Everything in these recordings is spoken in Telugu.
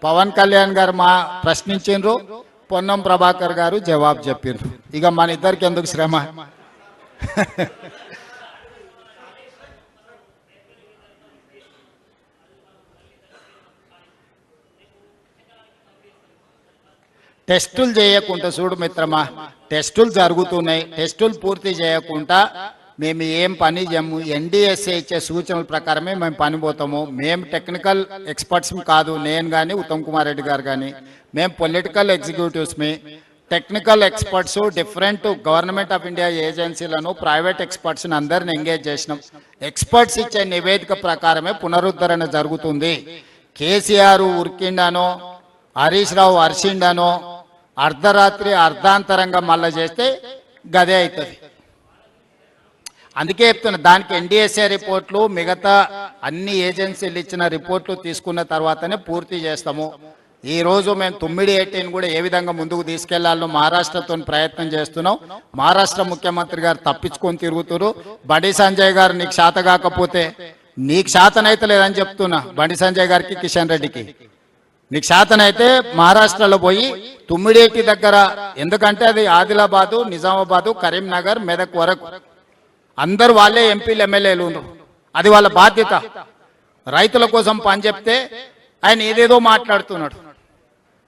పవన్ కళ్యాణ్ గారు మా ప్రశ్నించిండ్రు, పొన్నం ప్రభాకర్ గారు జవాబు చెప్పిండ్రు. ఇక మన ఇద్దరికి ఎందుకు శ్రమ? టెస్టులు చేయకుండా చూడు మిత్రమా, టెస్టులు జరుగుతున్నాయి. టెస్టులు పూర్తి చేయకుండా మేము ఏం పని చేయము. ఎన్డీఎస్ఏ ఇచ్చే సూచనల ప్రకారమే మేము పని పోతాము. మేము టెక్నికల్ ఎక్స్పర్ట్స్ కాదు, నేను కానీ ఉత్తమ్ కుమార్ రెడ్డి గారు కానీ. మేము పొలిటికల్ ఎగ్జిక్యూటివ్స్మి. Technical experts different government of India ఏజెన్సీలను, ప్రైవేట్ ఎక్స్పర్ట్స్ని అందరిని ఎంగేజ్ చేసినాం. ఎక్స్పర్ట్స్ ఇచ్చే నివేదిక ప్రకారమే పునరుద్ధరణ జరుగుతుంది. కేసీఆర్ ఉరికిండానో, హరీష్ రావు అరిసిండానో, అర్ధరాత్రి అర్ధాంతరంగా మళ్ళా చేస్తే గదే అవుతుంది. అందుకే చెప్తున్నా, దానికి ఎన్డీఎస్ఏ రిపోర్ట్లు, మిగతా అన్ని ఏజెన్సీలు ఇచ్చిన రిపోర్ట్లు తీసుకున్న తర్వాతనే పూర్తి చేస్తాము. ఈరోజు మేము 9/18 కూడా ఏ విధంగా ముందుకు తీసుకెళ్లాలో మహారాష్ట్రతో ప్రయత్నం చేస్తున్నాం. మహారాష్ట్ర ముఖ్యమంత్రి గారు తప్పించుకొని తిరుగుతున్నారు. బండి సంజయ్ గారు నీకు శాత కాకపోతే, నీకు శాతనైతే లేదని చెప్తున్నా బండి సంజయ్ గారికి, కిషన్ రెడ్డికి. నీకు శాతనైతే మహారాష్ట్రలో పోయి 9/18 దగ్గర, ఎందుకంటే అది ఆదిలాబాదు, నిజామాబాదు, కరీంనగర్, మెదక్ వరకు అందరూ వాళ్ళే ఎంపీలు, ఎమ్మెల్యేలు ఉన్నారు. అది వాళ్ళ బాధ్యత. రైతుల కోసం పని చెప్తే ఆయన ఏదేదో మాట్లాడుతున్నాడు.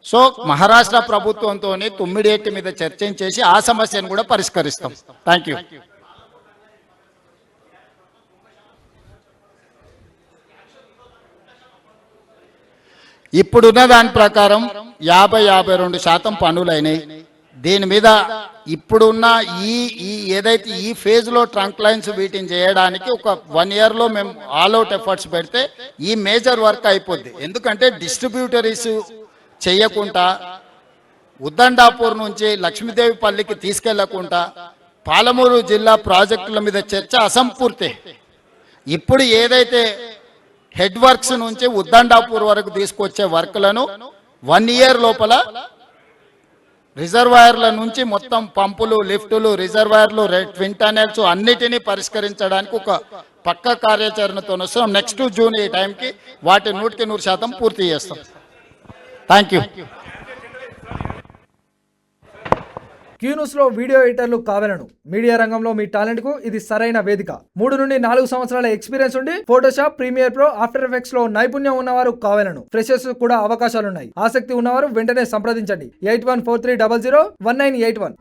సో మహారాష్ట్ర ప్రభుత్వంతో 9/18 మీద చర్చించేసి ఆ సమస్యను కూడా పరిష్కరిస్తాం. Thank you. ఇప్పుడున్న దాని ప్రకారం 50-52% పనులైనాయి. దీని మీద ఇప్పుడున్న ఈ ఏదైతే ఈ ఫేజ్లో ట్రంక్ లైన్స్ వీటిని చేయడానికి ఒక 1 yearలో మేము ఆల్అవుట్ ఎఫర్ట్స్ పెడితే ఈ మేజర్ వర్క్ అయిపోద్ది. ఎందుకంటే డిస్ట్రిబ్యూటరీస్ చేయకుండా, ఉద్దండాపూర్ నుంచి లక్ష్మీదేవిపల్లికి తీసుకెళ్లకుండా, పాలమూరు జిల్లా ప్రాజెక్టుల మీద చర్చ అసంపూర్తి. ఇప్పుడు ఏదైతే హెడ్ వర్క్స్ నుంచి ఉద్దండాపూర్ వరకు తీసుకొచ్చే వర్క్లను 1 year లోపల రిజర్వాయర్ల నుంచి మొత్తం పంపులు, లిఫ్టులు, రిజర్వాయర్లు, ట్విన్ టనెల్స్ అన్నిటినీ పరిష్కరించడానికి ఒక పక్క కార్యాచరణతో వస్తున్నాం. నెక్స్ట్ జూన్ ఈ టైంకి వాటి 100% పూర్తి చేస్తాం. Thank you. క్యూన్యూస్లో వీడియో ఎడిటర్లు కావాలను. మీడియా రంగంలో మీ టాలెంట్కు ఇది సరైన వేదిక. 3 నుండి 4 సంవత్సరాల ఎక్స్పీరియన్స్ ఉండి Photoshop, Premiere Pro, After Effects లో నైపుణ్యం ఉన్నవారు కావాలను. ఫ్రెషర్స్ కూడా అవకాశాలున్నాయి. ఆసక్తి ఉన్నవారు వెంటనే సంప్రదించండి. 8143001981.